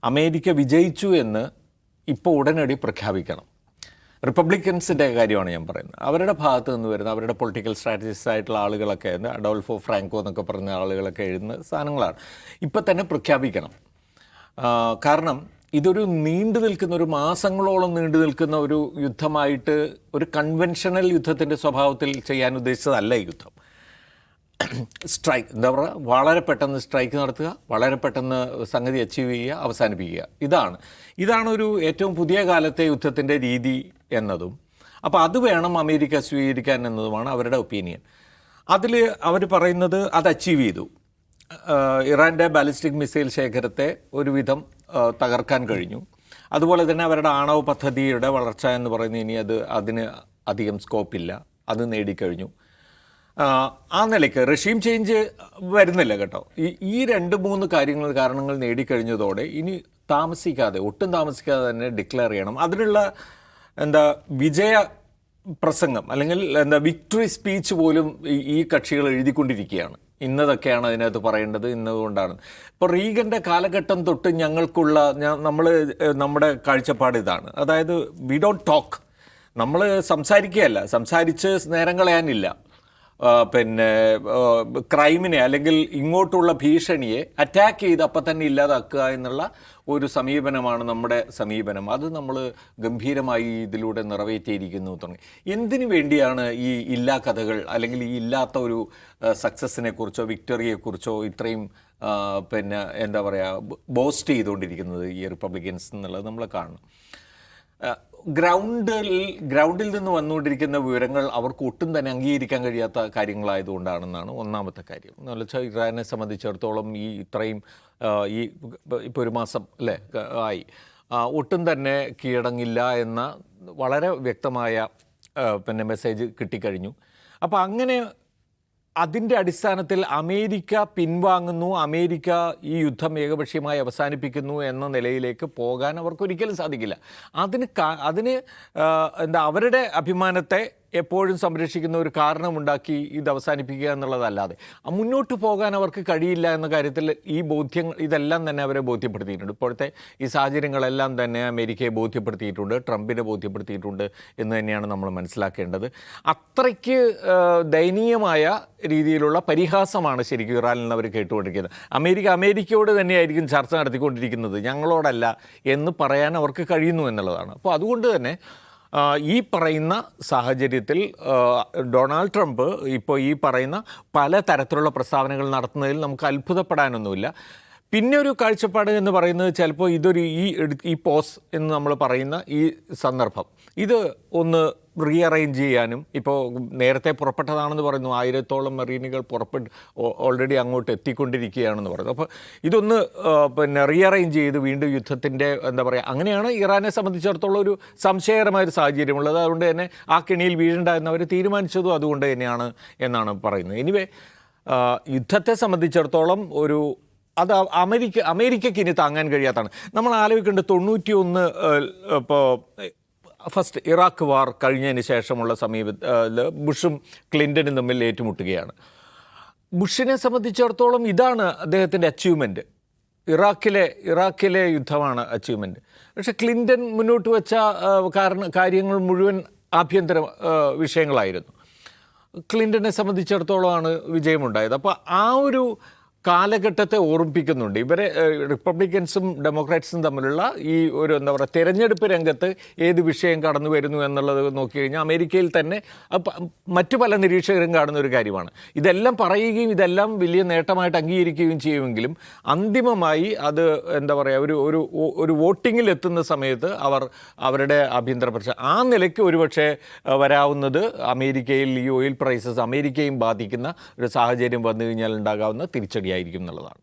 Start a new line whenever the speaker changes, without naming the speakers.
America വിജയിച്ചു എന്ന് ഇപ്പോൾ ഉടനടി പ്രഖ്യാപിക്കണം. റിപ്പബ്ലിക്കൻസിൻ്റെ കാര്യമാണ് ഞാൻ പറയുന്നത്. അവരുടെ ഭാഗത്ത് നിന്ന് വരുന്ന അവരുടെ പൊളിറ്റിക്കൽ സ്ട്രാറ്റജിസ്റ്റ് ആയിട്ടുള്ള ആളുകളൊക്കെ അഡോൾഫോ ഫ്രാങ്കോ എന്നൊക്കെ പറഞ്ഞ ആളുകളൊക്കെ എഴുതുന്ന സാധനങ്ങളാണ്. ഇപ്പം തന്നെ പ്രഖ്യാപിക്കണം. കാരണം ഇതൊരു നീണ്ടു നിൽക്കുന്ന, ഒരു മാസങ്ങളോളം നീണ്ടു നിൽക്കുന്ന ഒരു യുദ്ധമായിട്ട്, ഒരു കൺവെൻഷണൽ യുദ്ധത്തിൻ്റെ സ്വഭാവത്തിൽ ചെയ്യാൻ ഉദ്ദേശിച്ചതല്ല ഈ യുദ്ധം. സ്ട്രൈക്ക് എന്താ പറയുക, വളരെ പെട്ടെന്ന് സ്ട്രൈക്ക് നടത്തുക, വളരെ പെട്ടെന്ന് സംഗതി അച്ചീവ് ചെയ്യുക, അവസാനിപ്പിക്കുക. ഇതാണ് ഒരു ഏറ്റവും പുതിയ കാലത്തെ യുദ്ധത്തിൻ്റെ രീതി എന്നതും. അപ്പോൾ അത് വേണം അമേരിക്ക സ്വീകരിക്കാൻ എന്നതുമാണ് അവരുടെ ഒപ്പീനിയൻ. അതിൽ അവർ പറയുന്നത് അത് അച്ചീവ് ചെയ്തു. ഇറാൻ്റെ ബാലിസ്റ്റിക് മിസൈൽ ശേഖരത്തെ ഒരുവിധം തകർക്കാൻ കഴിഞ്ഞു. അതുപോലെ തന്നെ അവരുടെ ആണവ പദ്ധതിയുടെ വളർച്ച എന്ന് പറയുന്നത് ഇനി അതിന് അധികം സ്കോപ്പില്ല, അത് നേടിക്കഴിഞ്ഞു. ആ നിലയ്ക്ക് റെഷീം ചേഞ്ച് വരുന്നില്ല കേട്ടോ. ഈ 2-3 കാരണങ്ങൾ നേടിക്കഴിഞ്ഞതോടെ ഇനി ഒട്ടും താമസിക്കാതെ തന്നെ ഡിക്ലെയർ ചെയ്യണം. അതിനുള്ള വിജയ പ്രസംഗം അല്ലെങ്കിൽ വിക്ടറി സ്പീച്ച് പോലും ഈ കക്ഷികൾ എഴുതിക്കൊണ്ടിരിക്കുകയാണ്. ഇന്നതൊക്കെയാണ് അതിനകത്ത് പറയേണ്ടത്, ഇന്നതുകൊണ്ടാണ്. ഇപ്പോൾ റീഗൻ്റെ കാലഘട്ടം തൊട്ട് നമ്മുടെ കാഴ്ചപ്പാട് ഇതാണ്. അതായത് വി ഡോണ്ട് ടോക്ക്, നമ്മൾ സംസാരിക്കുകയല്ല, സംസാരിച്ച് നേരം കളയാനില്ല. ക്രൈമിനെ അല്ലെങ്കിൽ ഇങ്ങോട്ടുള്ള ഭീഷണിയെ അറ്റാക്ക് ചെയ്ത് അപ്പം തന്നെ ഇല്ലാതാക്കുക എന്നുള്ള ഒരു സമീപനമാണ് നമ്മുടെ സമീപനം. അത് നമ്മൾ ഗംഭീരമായി ഇതിലൂടെ നിറവേറ്റിയിരിക്കുന്നു തുടങ്ങി. എന്തിനു വേണ്ടിയാണ് ഈ ഇല്ലാ കഥകൾ അല്ലെങ്കിൽ ഈ ഇല്ലാത്ത ഒരു സക്സസ്സിനെ കുറിച്ചോ വിക്ടറിയെക്കുറിച്ചോ ഇത്രയും ബോസ്റ്റ് ചെയ്തുകൊണ്ടിരിക്കുന്നത് ഈ റിപ്പബ്ലിക്കൻസ് എന്നുള്ളത് നമ്മൾ കാണണം. ഗ്രൗണ്ടിൽ നിന്ന് വന്നുകൊണ്ടിരിക്കുന്ന വിവരങ്ങൾ അവർക്ക് ഒട്ടും തന്നെ അംഗീകരിക്കാൻ കഴിയാത്ത കാര്യങ്ങളായതുകൊണ്ടാണെന്നാണ് ഒന്നാമത്തെ കാര്യം. എന്ന് വെച്ചാൽ ഇറാനെ സംബന്ധിച്ചിടത്തോളം ഇപ്പോൾ 1 മാസം ആയി, ഒട്ടും തന്നെ കീഴടങ്ങില്ല എന്ന വളരെ വ്യക്തമായ മെസ്സേജ് കിട്ടിക്കഴിഞ്ഞു. അപ്പോൾ അങ്ങനെ അതിൻ്റെ അടിസ്ഥാനത്തിൽ അമേരിക്ക പിൻവാങ്ങുന്നു, അമേരിക്ക ഈ യുദ്ധം ഏകപക്ഷീയമായി അവസാനിപ്പിക്കുന്നു എന്ന നിലയിലേക്ക് പോകാൻ അവർക്കൊരിക്കലും സാധിക്കില്ല. അതിന് അവരുടെ അഭിമാനത്തെ എപ്പോഴും സംരക്ഷിക്കുന്ന ഒരു കാരണമുണ്ടാക്കി ഇത് അവസാനിപ്പിക്കുക എന്നുള്ളതല്ലാതെ മുന്നോട്ട് പോകാൻ അവർക്ക് കഴിയില്ല എന്ന കാര്യത്തിൽ ഇതെല്ലാം തന്നെ അവരെ ബോധ്യപ്പെടുത്തിയിട്ടുണ്ട്. ഇപ്പോഴത്തെ ഈ സാഹചര്യങ്ങളെല്ലാം തന്നെ അമേരിക്കയെ ബോധ്യപ്പെടുത്തിയിട്ടുണ്ട്, ട്രംപിനെ ബോധ്യപ്പെടുത്തിയിട്ടുണ്ട് എന്ന് തന്നെയാണ് നമ്മൾ മനസ്സിലാക്കേണ്ടത്. അത്രയ്ക്ക് ദയനീയമായ രീതിയിലുള്ള പരിഹാസമാണ് ശരിക്കും ഇറാനിൽ നിന്ന് അവർ കേട്ടുകൊണ്ടിരിക്കുന്നത്. അമേരിക്കയോട് തന്നെയായിരിക്കും ചർച്ച നടത്തിക്കൊണ്ടിരിക്കുന്നത്, ഞങ്ങളോടല്ല എന്ന് പറയാൻ അവർക്ക് കഴിയുന്നു എന്നുള്ളതാണ്. അപ്പോൾ അതുകൊണ്ട് തന്നെ ഈ പറയുന്ന സാഹചര്യത്തിൽ ഡൊണാൾഡ് ട്രംപ് ഇപ്പോൾ ഈ പറയുന്ന പല തരത്തിലുള്ള പ്രസ്താവനകൾ നടത്തുന്നതിൽ നമുക്ക് അത്ഭുതപ്പെടാനൊന്നുമില്ല. പിന്നെ ഒരു കാഴ്ചപ്പാട് എന്ന് പറയുന്നത് ചിലപ്പോൾ ഈ പോസ് എന്ന് നമ്മൾ പറയുന്ന ഈ സന്ദർഭം ഇത് ഒന്ന് റീഅറേഞ്ച് ചെയ്യാനും, ഇപ്പോൾ നേരത്തെ പുറപ്പെട്ടതാണെന്ന് പറയുന്നു, 1000-ഓളം മെറീനുകൾ ഓൾറെഡി അങ്ങോട്ട് എത്തിക്കൊണ്ടിരിക്കുകയാണെന്ന് പറയുന്നു. അപ്പോൾ ഇതൊന്ന് റീഅറേഞ്ച് ചെയ്ത് വീണ്ടും യുദ്ധത്തിൻ്റെ അങ്ങനെയാണ് ഇറാനെ സംബന്ധിച്ചിടത്തോളം ഒരു സംശയകരമായൊരു സാഹചര്യമുള്ളത്. അതുകൊണ്ട് തന്നെ ആ കെണിയിൽ വീഴണ്ട എന്നവർ തീരുമാനിച്ചതും അതുകൊണ്ട് തന്നെയാണ് എന്നാണ് പറയുന്നത്. എനിവേ യുദ്ധത്തെ സംബന്ധിച്ചിടത്തോളം അത് അമേരിക്കയ്ക്ക് ഇനി താങ്ങാൻ കഴിയാത്തതാണ്. നമ്മൾ ആലോചിക്കേണ്ടത് 91 ഇപ്പോൾ ഫസ്റ്റ് ഇറാഖ് വാർ കഴിഞ്ഞതിന് ശേഷമുള്ള ബുഷും ക്ലിൻ്റനും തമ്മിൽ ഏറ്റുമുട്ടുകയാണ്. ബുഷിനെ സംബന്ധിച്ചിടത്തോളം ഇതാണ് അദ്ദേഹത്തിൻ്റെ അച്ചീവ്മെൻറ്റ്, ഇറാഖിലെ യുദ്ധമാണ് അച്ചീവ്മെൻറ്റ്. പക്ഷേ ക്ലിൻ്റൺ മുന്നോട്ട് വെച്ച കാര്യങ്ങൾ മുഴുവൻ ആഭ്യന്തര വിഷയങ്ങളായിരുന്നു. ക്ലിൻ്റനെ സംബന്ധിച്ചിടത്തോളമാണ് വിജയമുണ്ടായത്. അപ്പോൾ ആ ഒരു കാലഘട്ടത്തെ ഓർമ്മിപ്പിക്കുന്നുണ്ട്. ഇവരെ റിപ്പബ്ലിക്കൻസും ഡെമോക്രാറ്റ്സും തമ്മിലുള്ള ഈ ഒരു തിരഞ്ഞെടുപ്പ് രംഗത്ത് ഏത് വിഷയം കടന്നു വരുന്നു എന്നുള്ളത് നോക്കിക്കഴിഞ്ഞാൽ അമേരിക്കയിൽ തന്നെ മറ്റു പല നിരീക്ഷകരും കാണുന്ന ഒരു കാര്യമാണ്. ഇതെല്ലാം പറയുകയും ഇതെല്ലാം വലിയ നേട്ടമായിട്ട് അംഗീകരിക്കുകയും ചെയ്യുമെങ്കിലും അന്തിമമായി അത് ഒരു വോട്ടിങ്ങിൽ എത്തുന്ന സമയത്ത് അവരുടെ ആഭ്യന്തര പ്രശ്നം ആ നിലയ്ക്ക് ഒരുപക്ഷെ വരാവുന്നത് അമേരിക്കയിൽ ഈ ഓയിൽ പ്രൈസസ് അമേരിക്കയും ബാധിക്കുന്ന ഒരു സാഹചര്യം വന്നു കഴിഞ്ഞാൽ ഉണ്ടാകാവുന്ന തിരിച്ചടി ആയിരിക്കും എന്നുള്ളതാണ്.